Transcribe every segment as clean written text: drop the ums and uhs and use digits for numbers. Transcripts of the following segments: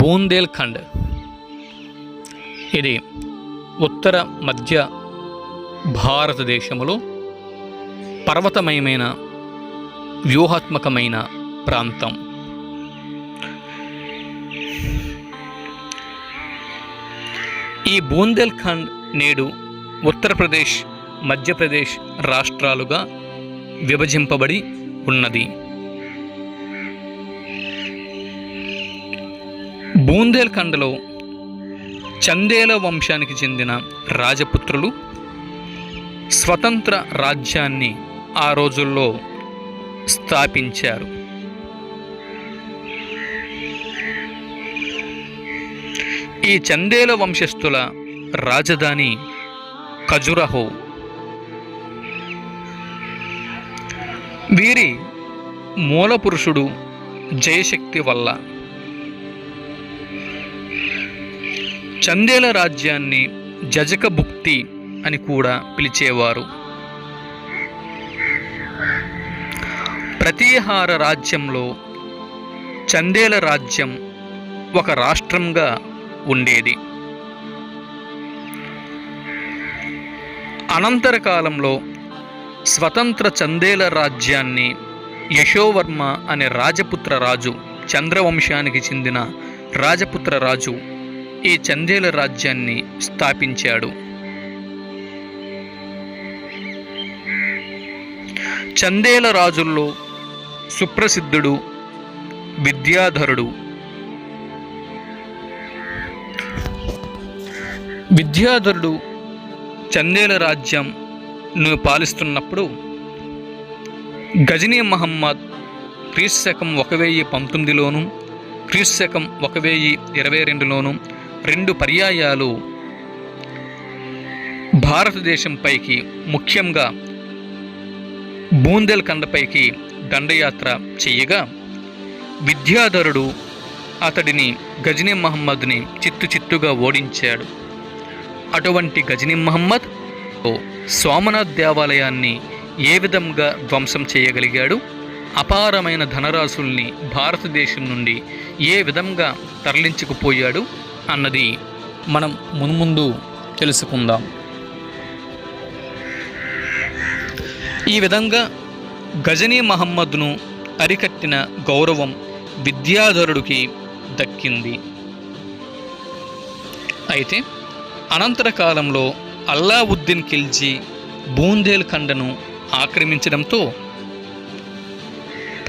బూందేల్ఖండ్ ఇది ఉత్తర మధ్య భారతదేశంలో పర్వతమయమైన వ్యూహాత్మకమైన ప్రాంతం. ఈ బూందేల్ఖండ్ నేడు ఉత్తరప్రదేశ్, మధ్యప్రదేశ్ రాష్ట్రాలుగా విభజింపబడి ఉన్నది. బూందేల్ఖండ్లో చందేల వంశానికి చెందిన రాజపుత్రులు స్వతంత్ర రాజ్యాన్ని ఆ రోజుల్లో స్థాపించారు. ఈ చందేల వంశస్థుల రాజధాని ఖజురహో. వీరి మూలపురుషుడు జయశక్తి వల్ల చందేల రాజ్యాన్ని జజకభుక్తి అని కూడా పిలిచేవారు. ప్రతీహార రాజ్యంలో చందేల రాజ్యం ఒక రాష్ట్రంగా ఉండేది. అనంతర కాలంలో స్వతంత్ర చందేల రాజ్యాన్ని యశోవర్మ అనే రాజపుత్ర రాజు, చంద్రవంశానికి చెందిన రాజపుత్ర రాజు ఈ చందేల రాజ్యాన్ని స్థాపించాడు. చందేల రాజుల్లో సుప్రసిద్ధుడు విద్యాధరుడు. విద్యాధరుడు చందేల రాజ్యంను పాలిస్తున్నప్పుడు గజనీ మహమ్మద్ క్రీస్తకం 1019లోను క్రీస్తకం 1022లోను 2 పర్యాయాలు భారతదేశంపైకి, ముఖ్యంగా బూందేల్ఖండ్పైకి దండయాత్ర చేయగా విద్యాధరుడు అతడిని గజనీ మహమ్మద్ని చిత్తుగా ఓడించాడు. అటువంటి గజనీ మహమ్మద్ సోమనాథ్ దేవాలయాన్ని ఏ విధంగా ధ్వంసం చేయగలిగాడు, అపారమైన ధనరాశుల్ని భారతదేశం నుండి ఏ విధంగా తరలించుకుపోయాడు అన్నది మనం మున్ముందు తెలుసుకుందాం. ఈ విధంగా గజనీ మహమ్మద్ను అరికట్టిన గౌరవం విద్యాధరుడికి దక్కింది. అయితే అనంతర కాలంలో అల్లావుద్దీన్ ఖిల్జీ బూందేల్ఖండ్ను ఆక్రమించడంతో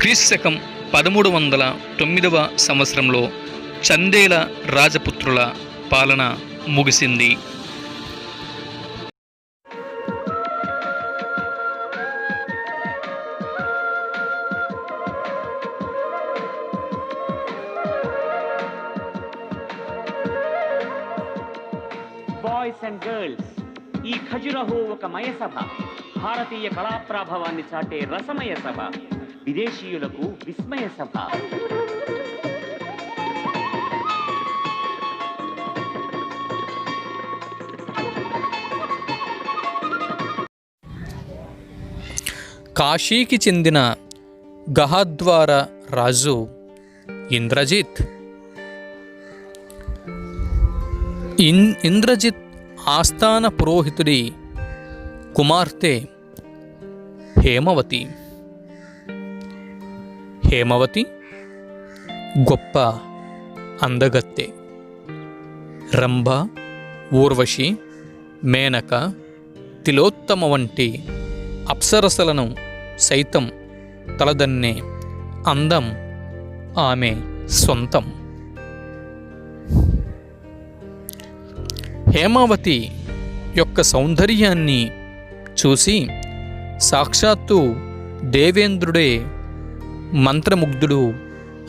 క్రీస్తకం 1309వ సంవత్సరంలో చందేల రాజపుత్రుల పాలన ముగిసింది. బాయ్స్ అండ్ గర్ల్స్, ఈ ఖజురహో ఒక మయసభ, భారతీయ కళాప్రాభవాన్ని చాటే రసమయ సభ, విదేశీయులకు విస్మయ సభ. కాశీకి చెందిన గహద్వార రాజు ఇంద్రజిత్. ఇంద్రజిత్ ఆస్థాన పురోహితుడి కుమార్తె హేమవతి. హేమవతి గొప్ప అందగత్తె. రంభ, ఊర్వశి, మేనక, తిలోత్తమ వంటి అప్సరసలను సైతం తలదన్నే అందం ఆమె సొంతం. హేమావతి యొక్క సౌందర్యాన్ని చూసి సాక్షాత్తు దేవేంద్రుడే మంత్రముగ్ధుడు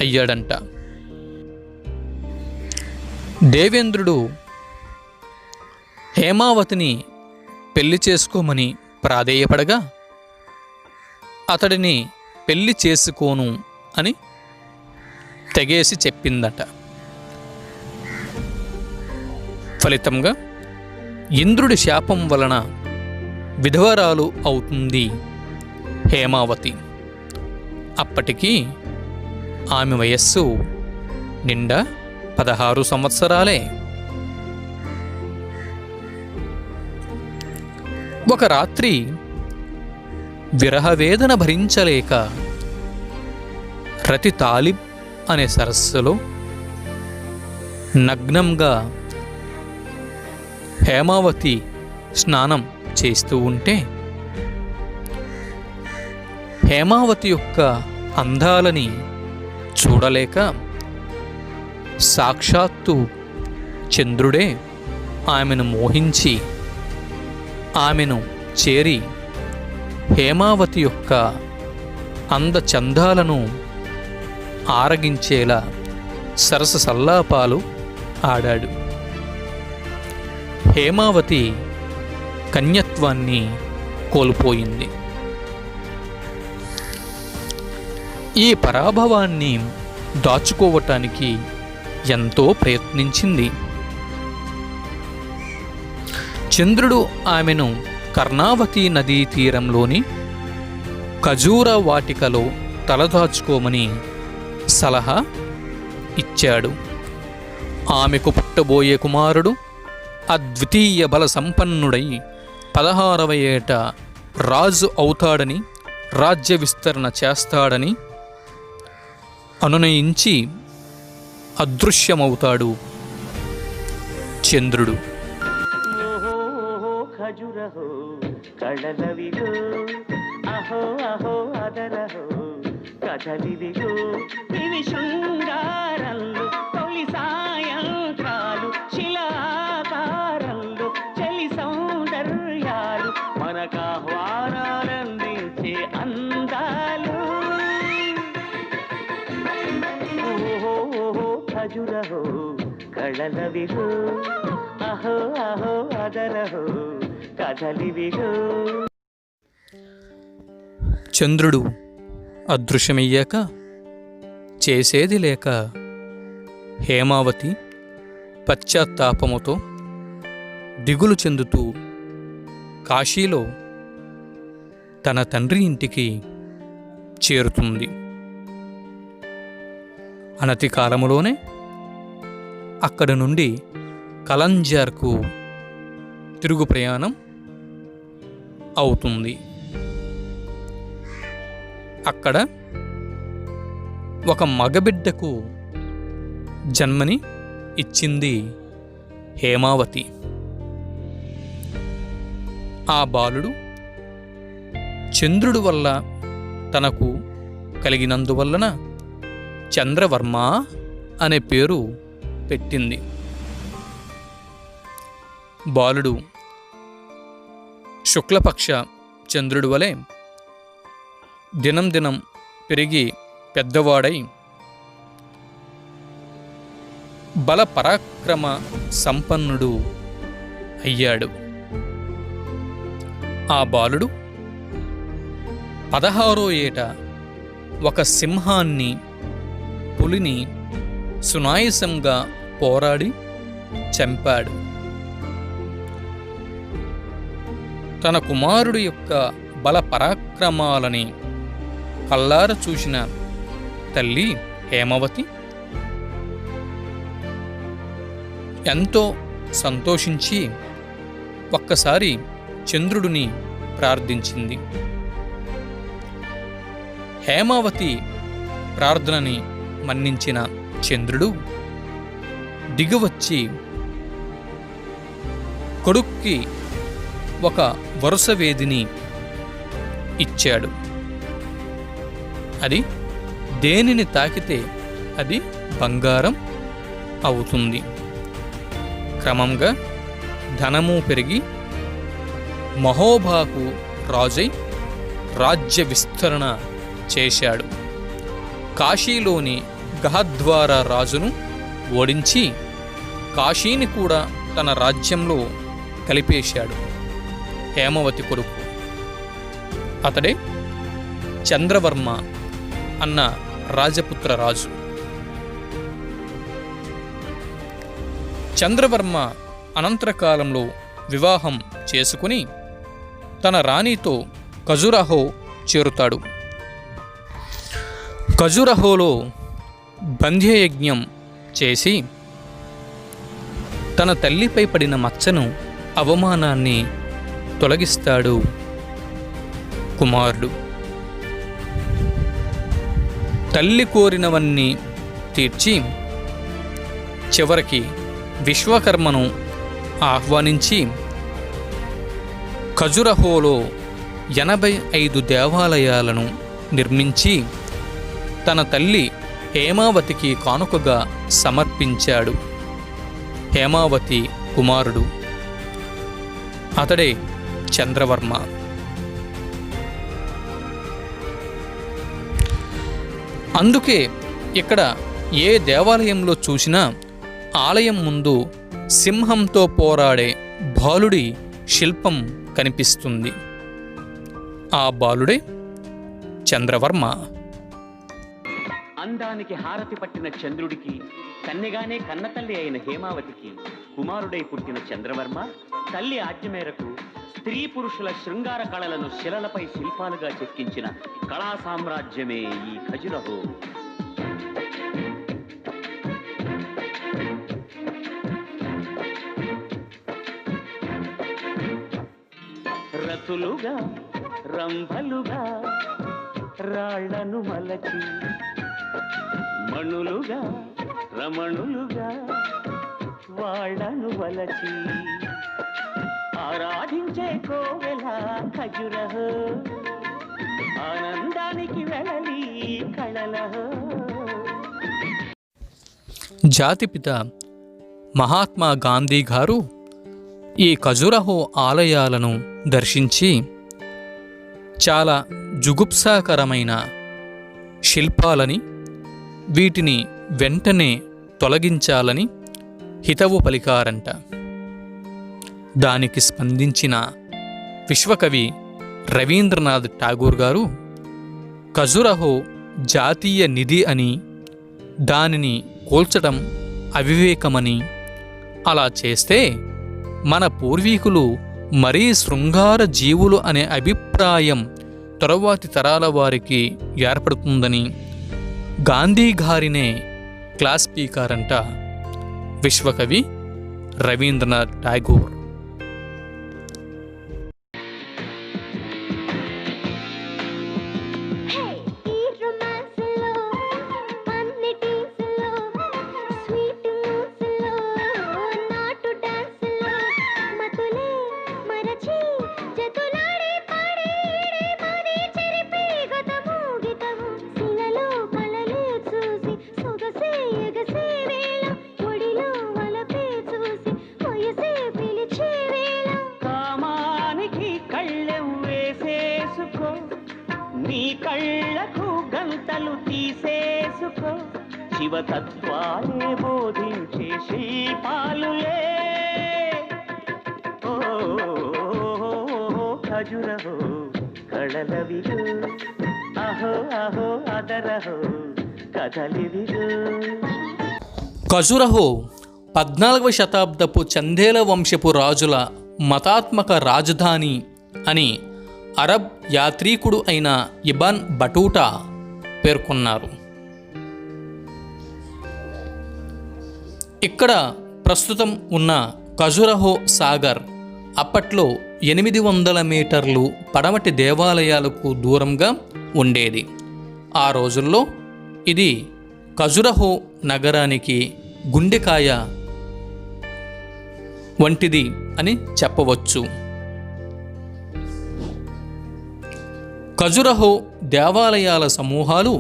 అయ్యాడంట. దేవేంద్రుడు హేమావతిని పెళ్లి చేసుకోమని ప్రాధేయపడగా అతడిని పెళ్లి చేసుకోను అని తెగేసి చెప్పిందట. ఫలితంగా ఇంద్రుడి శాపం వలన విధవరాలు అవుతుంది హేమావతి. అప్పటికి ఆమె వయస్సు నిండా 16 సంవత్సరాలే. ఒక రాత్రి విరహవేదన భరించలేక రతి తాలిబ్ అనే సరస్సులో నగ్నంగా హేమావతి స్నానం చేస్తూ ఉంటే హేమావతి యొక్క అందాలని చూడలేక సాక్షాత్తు చంద్రుడే ఆమెను మోహించి ఆమెను చేరి హేమావతి యొక్క అందచందాలను ఆరగించేలా సరస సల్లాపాలు ఆడాడు. హేమావతి కన్యత్వాన్ని కోల్పోయింది. ఈ పరాభవాన్ని దాచుకోవటానికి ఎంతో ప్రయత్నించింది. చంద్రుడు ఆమెను కర్ణావతి నదీ తీరంలోని ఖజూర వాటికలో తలదాచుకోమని సలహా ఇచ్చాడు. ఆమెకు పుట్టబోయే కుమారుడు అద్వితీయ బల సంపన్నుడై 16వ ఏట రాజు అవుతాడని, రాజ్య విస్తరణ చేస్తాడని అనునయించి అదృశ్యమవుతాడు చంద్రుడు. ఖజురహో కళలవిగో అహో అహో అదరహో కథలివిగో ఇవి శృంగారంలో తొలి సాయంత్రాలు శిలాకారంలో చలి సౌందర్యాలు మనకాహ్వానాలందించే అందాలు. ఓహో ఓహో ఖజురహో కళలవిగో అహో అహో అదరహో కథలివిగో. చంద్రుడు అదృశ్యమయ్యాక చేసేది లేక హేమావతి పశ్చాత్తాపముతో దిగులు చెందుతూ కాశీలో తన తండ్రి ఇంటికి చేరుతుంది. అనతి కాలములోనే అక్కడి నుండి కలంజార్కు తిరుగు ప్రయాణం అవుతుంది. అక్కడ ఒక మగబిడ్డకు జన్మని ఇచ్చింది హేమావతి. ఆ బాలుడు చంద్రుడు వల్ల తనకు కలిగినందువలన చంద్రవర్మ అనే పేరు పెట్టింది. బాలుడు శుక్లపక్ష చంద్రుడి వలె దినం దినం పెరిగి పెద్దవాడై బల పరాక్రమ సంపన్నుడు అయ్యాడు. ఆ బాలుడు 16వ ఏట ఒక సింహాన్ని, పులిని సునాయసంగా పోరాడి చంపాడు. తన కుమారుడు యొక్క బల పరాక్రమాలని కల్లార చూసిన తల్లి హేమావతి ఎంతో సంతోషించి ఒక్కసారి చంద్రుడిని ప్రార్థించింది. హేమావతి ప్రార్థనని మన్నించిన చంద్రుడు దిగివచ్చి కొడుక్కి ఒక వరుస వేదిని ఇచ్చాడు. అది దేనిని తాకితే అది బంగారం అవుతుంది. క్రమంగా ధనము పెరిగి మహోబాకు రాజై రాజ్య విస్తరణ చేశాడు. కాశీలోని గహద్వార రాజును ఓడించి కాశీని కూడా తన రాజ్యంలో కలిపేశాడు. హేమవతి కొడుకు అతడే చంద్రవర్మ అన్న రాజపుత్ర రాజు. చంద్రవర్మ అనంతర కాలంలో వివాహం చేసుకుని తన రాణితో ఖజురహో చేరుతాడు. ఖజురహోలో బంధ్యయజ్ఞం చేసి తన తల్లిపై పడిన మచ్చను, అవమానాన్ని తొలగిస్తాడు కుమారుడు. తల్లి కోరినవన్నీ తీర్చి చివరికి విశ్వకర్మను ఆహ్వానించి ఖజురహోలో 85 దేవాలయాలను నిర్మించి తన తల్లి హేమావతికి కానుకగా సమర్పించాడు. హేమావతి కుమారుడు అతడే చంద్రవర్మ. అందుకే ఇక్కడ ఏ దేవాలయంలో చూసినా ఆలయం ముందు సింహంతో పోరాడే బాలుడి శిల్పం కనిపిస్తుంది. ఆ బాలుడే చంద్రవర్మ. అందానికి హారతి పట్టిన చంద్రుడికి కన్నెగానే కన్నతల్లి అయిన హేమావతికి కుమారుడై పుట్టిన చంద్రవర్మ తల్లి ఆజ్ఞ మేరకు స్త్రీ పురుషుల శృంగార కళలను శిలలపై శిల్పాలుగా చెక్కించిన కళా సామ్రాజ్యమే ఈ ఖజురహో. రతులుగా రంభలుగా రాళ్లను మలచి మణులుగా రమణులుగా వాళ్ళను వలచి ఆరాధించే కోవెల ఖజురహో, ఆనందానికి వెళలి కళలహో. జాతిపిత మహాత్మా గాంధీ గారు ఈ ఖజురహో ఆలయాలను దర్శించి చాలా జుగుప్సాకరమైన శిల్పాలని, వీటిని వెంటనే తొలగించాలని హితవు పలికారంట. దానికి స్పందించిన విశ్వకవి రవీంద్రనాథ్ ఠాగూర్ గారు ఖజురహో జాతీయ నిధి అని, దానిని కూల్చడం అవివేకమని, అలా చేస్తే మన పూర్వీకులు మరీ శృంగార జీవులు అనే అభిప్రాయం తరువాతి తరాల వారికి ఏర్పడుతుందని గాంధీ గారినే క్లాస్ స్పీకర్ అంట విశ్వకవి రవీంద్రనాథ్ ఠాగూర్. నీ కళ్ళకు గంతలు తీసేసుకో, శివతత్వాలే బోధించే శిల్పాలులే. ఓ ఖజురహో కళలవిగు, అహో అహో అదరహో కథలివిగు. ఖజురహో 14వ శతాబ్దపు చందేల వంశపు రాజుల మతాత్మక రాజధాని అని అరబ్ యాత్రీకుడు అయిన ఇబ్న్ బటూటా పేర్కొన్నారు. ఇక్కడ ప్రస్తుతం ఉన్న ఖజురహో సాగర్ అప్పట్లో 800 మీటర్లు పడమటి దేవాలయాలకు దూరంగా ఉండేది. ఆ రోజుల్లో ఇది ఖజురహో నగరానికి గుండెకాయ వంటిది అని చెప్పవచ్చు. ఖజురహో దేవాలయాల సమూహాలు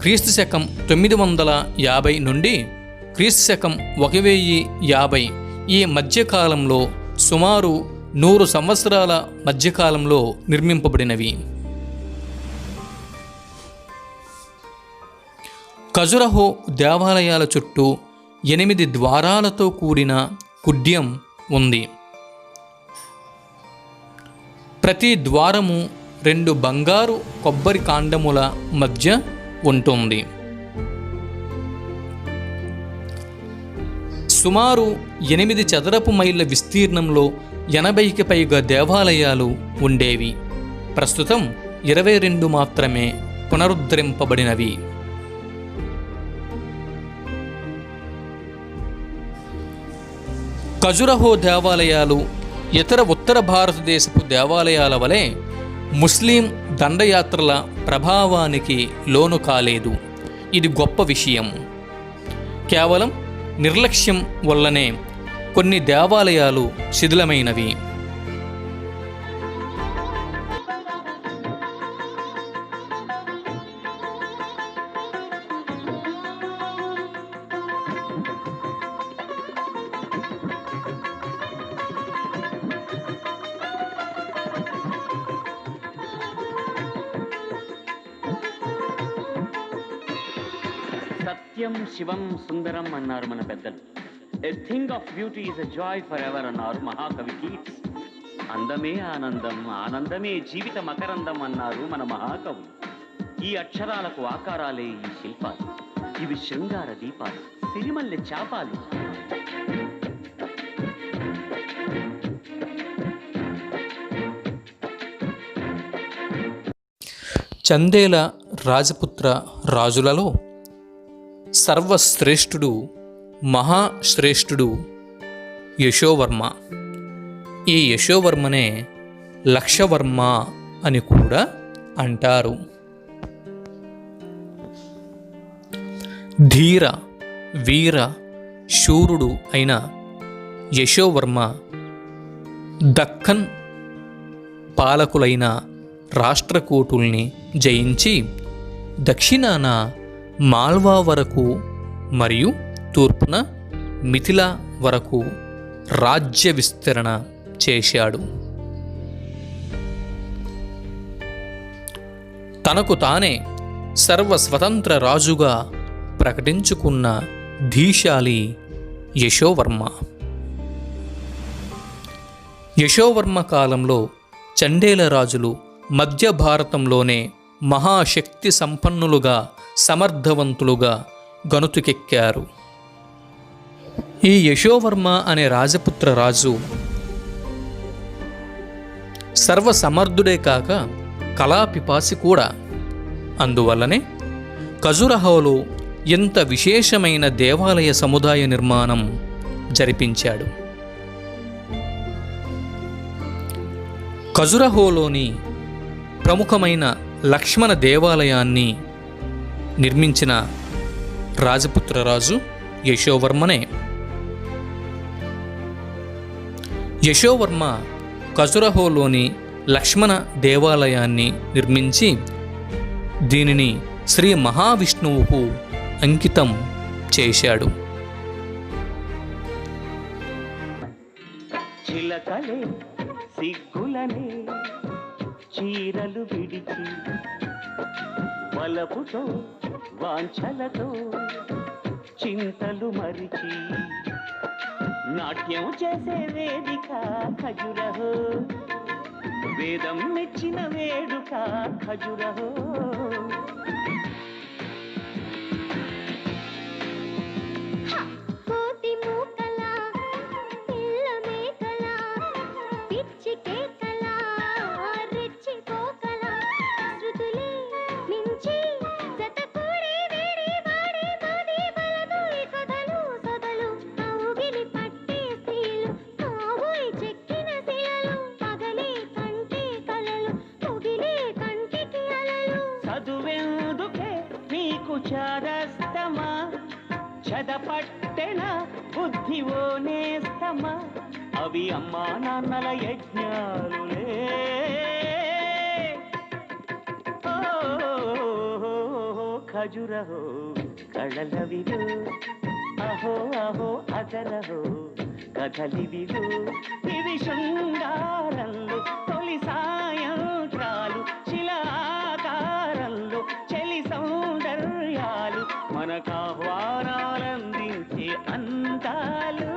క్రీస్తుశకం 950 నుండి క్రీస్తుశకం 1050 ఈ మధ్యకాలంలో సుమారు 100 సంవత్సరాల మధ్యకాలంలో నిర్మింపబడినవి. ఖజురహో దేవాలయాల చుట్టూ 8 ద్వారాలతో కూడిన కుడ్యం ఉంది. ప్రతి ద్వారము 2 బంగారు కొబ్బరి కాండముల మధ్య ఉంటుంది. సుమారు 8 చదరపు మైళ్ళ విస్తీర్ణంలో 80కి పైగా దేవాలయాలు ఉండేవి. ప్రస్తుతం 22 మాత్రమే పునరుద్ధరింపబడినవి. ఖజురహో దేవాలయాలు ఇతర ఉత్తర భారతదేశపు దేవాలయాల వలె ముస్లిం దండయాత్రల ప్రభావానికి లోను కాలేదు. ఇది గొప్ప విషయం. కేవలం నిర్లక్ష్యం వల్లనే కొన్ని దేవాలయాలు శిథిలమైనవి. సత్యం శివం సుందరం అన్నారు మన పెద్దలు. A thing of beauty is a joy for ever అన్నారు మహాకవి కీట్స్. అందమే ఆనందం, ఆనందమే జీవిత మకరందం అన్నారు మన మహాకవులు. ఈ అక్షరాలకు ఆకారాలే ఈ శిల్పాలు. ఇవి శృంగార దీపాలు, సిరిమల్లె చాపాలు. చందేల రాజపుత్ర రాజులలో సర్వశ్రేష్ఠుడు, మహాశ్రేష్ఠుడు యశోవర్మ. ఈ యశోవర్మనే లక్షవర్మ అని కూడా అంటారు. ధీర వీర శూరుడు అయిన యశోవర్మ దక్కన్ పాలకులైన రాష్ట్రకూటుల్ని జయించి దక్షిణాన మాల్వా వరకు మరియు తూర్పున మిథిలా వరకు రాజ్య విస్తరణ చేశాడు. తనకు తానే సర్వస్వతంత్ర రాజుగా ప్రకటించుకున్న ధీశాలి యశోవర్మ. యశోవర్మ కాలంలో చండేల రాజులు మధ్య భారతంలోనే మహాశక్తి సంపన్నులుగా, సమర్థవంతులుగా గనుతుకెక్కారు. ఈ యశోవర్మ అనే రాజపుత్ర రాజు సర్వసమర్థుడే కాక కళాపిపాసి కూడా. అందువల్లనే ఖజురహోలో ఎంత విశేషమైన దేవాలయ సముదాయ నిర్మాణం జరిపించాడు. ఖజురహోలోని ప్రముఖమైన లక్ష్మణ దేవాలయాన్ని నిర్మించిన రాజపుత్ర రాజు యశోవర్మనే. యశోవర్మ ఖజురహోలోని లక్ష్మణ దేవాలయాన్ని నిర్మించి దీనిని శ్రీ మహావిష్ణువుకు అంకితం చేశాడు. చిలకలే సిగ్గులనే చీరలు విడిచి వలపుతో వాంఛలతో చింతలు మరిచి నాట్యం చేసే వేదిక ఖజురహో, వేదం మెచ్చిన వేడుక ఖజురహో. చారస్తమా చదపట్టెన బుద్ధి ఓ నేస్తమా, అవి అమ్మా నాన్నల యజ్ఞాలులే. ఖజురహో కళలవిలు, అహో అహో అదరహో కథలివిలు. ఇవి శృంగారంలో తొలి సాయంత్రాలు, శిలాకారంలో చలి సౌందర్యాలు, మన మనకాహ్వానాలందించే అందాలు